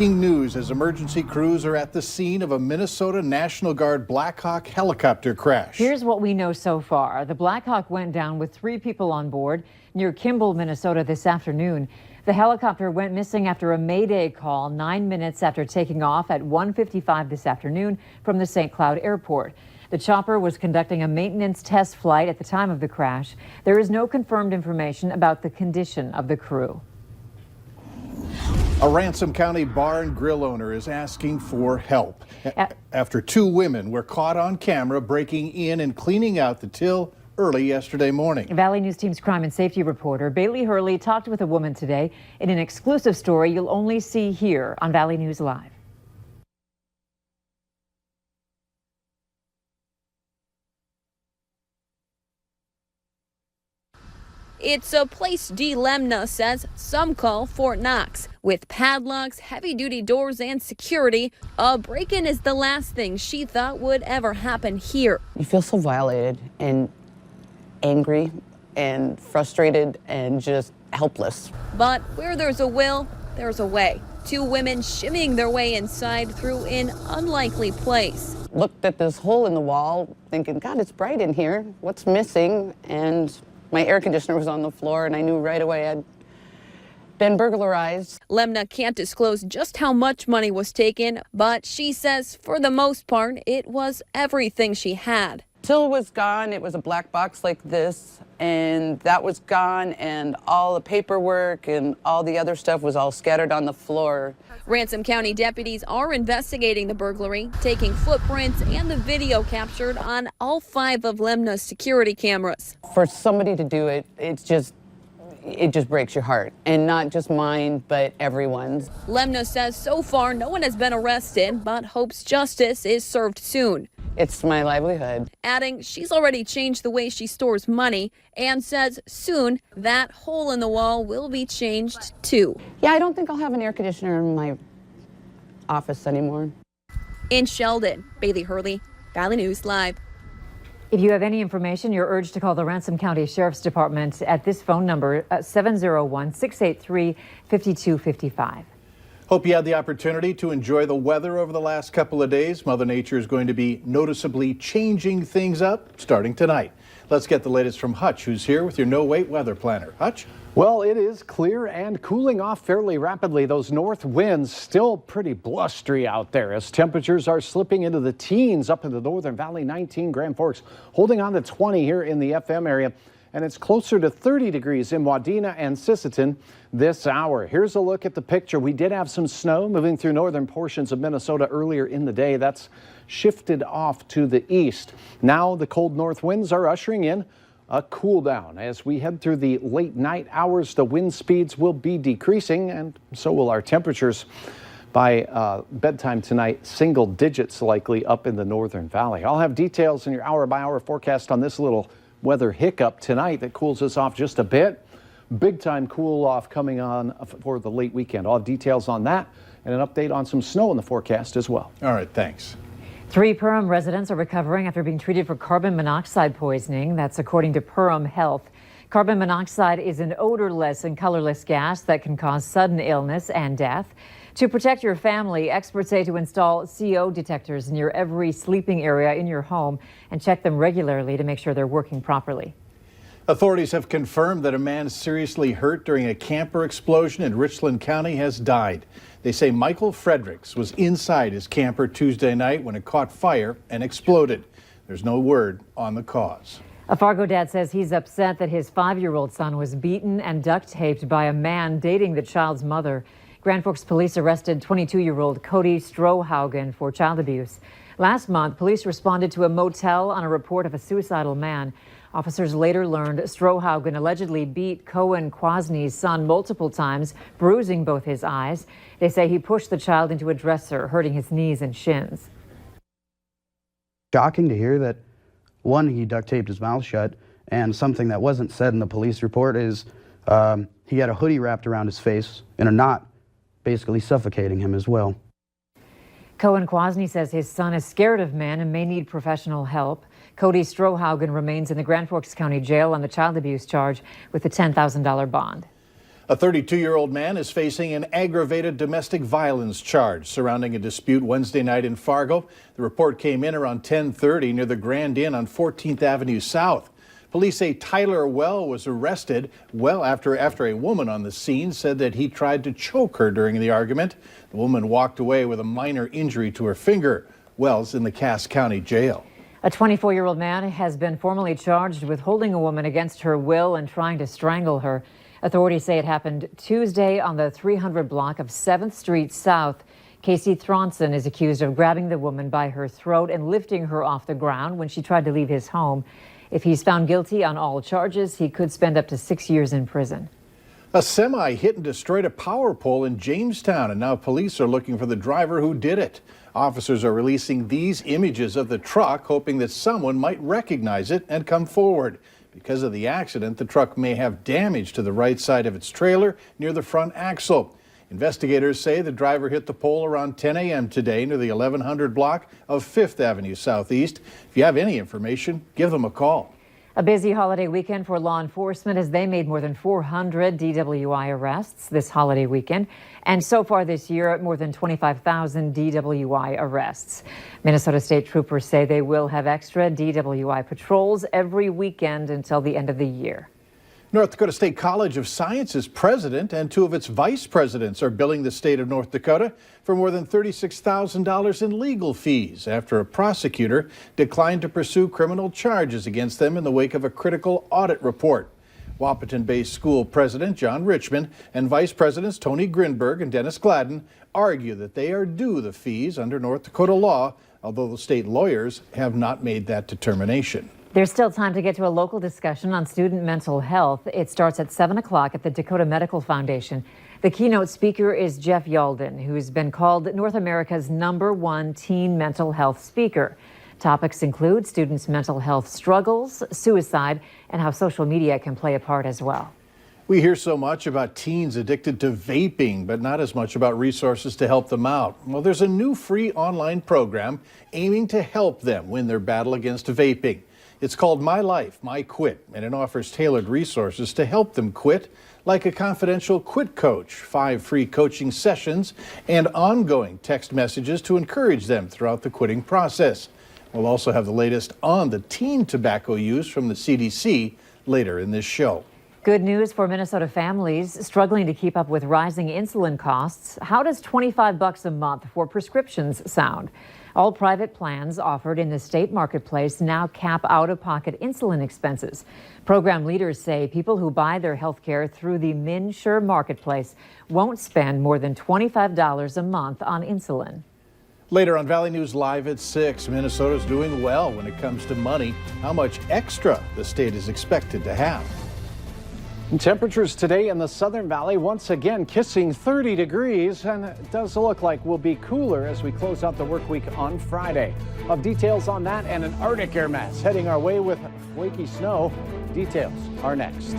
News as emergency crews are at the scene of a Minnesota National Guard Black Hawk helicopter crash. Here's what we know so far. The Black Hawk went down with 3 people on board near Kimball, Minnesota this afternoon. The helicopter went missing after a Mayday call 9 minutes after taking off at 1:55 this afternoon from the St. Cloud Airport. The chopper was conducting a maintenance test flight at the time of the crash. There is no confirmed information about the condition of the crew. A Ransom County bar and grill owner is asking for help after 2 women were caught on camera breaking in and cleaning out the till early yesterday morning. Valley News Team's crime and safety reporter Bailey Hurley talked with a woman today in an exclusive story you'll only see here on Valley News Live. It's a place Dee Lemna says some call Fort Knox. With padlocks, heavy-duty doors, and security, a break-in is the last thing she thought would ever happen here. You feel so violated and angry and frustrated and just helpless. But where there's a will, there's a way. 2 women shimmying their way inside through an unlikely place. Looked at this hole in the wall thinking, God, it's bright in here. What's missing? And my air conditioner was on the floor, and I knew right away I'd been burglarized. Lemna can't disclose just how much money was taken, but she says for the most part, it was everything she had. Till was gone. It was a black box like this, and that was gone, and all the paperwork and all the other stuff was all scattered on the floor. Ransom County deputies are investigating the burglary, taking footprints and the video captured on all 5 of Lemna's security cameras. For somebody to do it, it just breaks your heart, and not just mine, but everyone's. Lemna says so far no one has been arrested, but hopes justice is served soon. It's my livelihood. Adding she's already changed the way she stores money and says soon that hole in the wall will be changed too. Yeah, I don't think I'll have an air conditioner in my office anymore. In Sheldon, Bailey Hurley, Valley News Live. If you have any information, you're urged to call the Ransom County Sheriff's Department at this phone number, 701-683-5255. Hope you had the opportunity to enjoy the weather over the last couple of days. Mother Nature is going to be noticeably changing things up starting tonight. Let's get the latest from Hutch, who's here with your no-wait weather planner. Hutch? Well, it is clear and cooling off fairly rapidly. Those north winds still pretty blustery out there as temperatures are slipping into the teens up in the Northern Valley. 19 Grand Forks holding on to 20 here in the FM area. And it's closer to 30 degrees in Wadena and Sisseton this hour. Here's a look at the picture. We did have some snow moving through northern portions of Minnesota earlier in the day. That's shifted off to the east. Now the cold north winds are ushering in a cool down. As we head through the late night hours, the wind speeds will be decreasing, and so will our temperatures. By bedtime tonight, single digits likely up in the Northern Valley. I'll have details in your hour-by-hour forecast on this little weather hiccup tonight that cools us off just a bit. Big time cool off coming on for the late weekend. I'll have details on that and an update on some snow in the forecast as well. All right, thanks. 3 Perham residents are recovering after being treated for carbon monoxide poisoning. That's according to Perham Health. Carbon monoxide is an odorless and colorless gas that can cause sudden illness and death. To protect your family, experts say to install CO detectors near every sleeping area in your home and check them regularly to make sure they're working properly. Authorities have confirmed that a man seriously hurt during a camper explosion in Richland County has died. They say Michael Fredericks was inside his camper Tuesday night when it caught fire and exploded. There's no word on the cause. A Fargo dad says he's upset that his 5-year-old son was beaten and duct taped by a man dating the child's mother. Grand Forks police arrested 22-year-old Cody Strohaugen for child abuse. Last month, police responded to a motel on a report of a suicidal man. Officers later learned Strohaugen allegedly beat Cohen Kwasny's son multiple times, bruising both his eyes. They say he pushed the child into a dresser, hurting his knees and shins. Shocking to hear that, one, he duct taped his mouth shut, and something that wasn't said in the police report is he had a hoodie wrapped around his face in a knot, basically suffocating him as well. Cohen Kwasny says his son is scared of men and may need professional help. Cody Strohaugen remains in the Grand Forks County Jail on the child abuse charge with a $10,000 bond. A 32-year-old man is facing an aggravated domestic violence charge surrounding a dispute Wednesday night in Fargo. The report came in around 10:30 near the Grand Inn on 14th Avenue South. Police say Tyler Well was arrested after a woman on the scene said that he tried to choke her during the argument. The woman walked away with a minor injury to her finger. Wells in the Cass County Jail. A 24-year-old man has been formally charged with holding a woman against her will and trying to strangle her. Authorities say it happened Tuesday on the 300 block of 7th Street South. Casey Thronson is accused of grabbing the woman by her throat and lifting her off the ground when she tried to leave his home. If he's found guilty on all charges, he could spend up to 6 years in prison. A semi hit and destroyed a power pole in Jamestown, and now police are looking for the driver who did it. Officers are releasing these images of the truck, hoping that someone might recognize it and come forward. Because of the accident, the truck may have damage to the right side of its trailer near the front axle. Investigators say the driver hit the pole around 10 a.m. today near the 1100 block of 5th Avenue Southeast. If you have any information, give them a call. A busy holiday weekend for law enforcement as they made more than 400 DWI arrests this holiday weekend. And so far this year, more than 25,000 DWI arrests. Minnesota State Troopers say they will have extra DWI patrols every weekend until the end of the year. North Dakota State College of Science's president and 2 of its vice presidents are billing the state of North Dakota for more than $36,000 in legal fees after a prosecutor declined to pursue criminal charges against them in the wake of a critical audit report. Wahpeton-based school president John Richmond and vice presidents Tony Grinberg and Dennis Gladden argue that they are due the fees under North Dakota law, although the state lawyers have not made that determination. There's still time to get to a local discussion on student mental health. It starts at 7 o'clock at the Dakota Medical Foundation. The keynote speaker is Jeff Yalden, who's been called North America's #1 teen mental health speaker. Topics include students' mental health struggles, suicide, and how social media can play a part as well. We hear so much about teens addicted to vaping, but not as much about resources to help them out. Well, there's a new free online program aiming to help them win their battle against vaping. It's called My Life, My Quit, and it offers tailored resources to help them quit, like a confidential quit coach, 5 free coaching sessions, and ongoing text messages to encourage them throughout the quitting process. We'll also have the latest on the teen tobacco use from the CDC later in this show. Good news for Minnesota families struggling to keep up with rising insulin costs. How does $25 a month for prescriptions sound? All private plans offered in the state marketplace now cap out-of-pocket insulin expenses. Program leaders say people who buy their health care through the MinSure marketplace won't spend more than $25 a month on insulin. Later on Valley News Live at 6, Minnesota's doing well when it comes to money. How much extra the state is expected to have. Temperatures today in the Southern Valley once again kissing 30 degrees, and it does look like we'll be cooler as we close out the work week on Friday. Of details on that and an Arctic air mass heading our way with flaky snow. Details are next.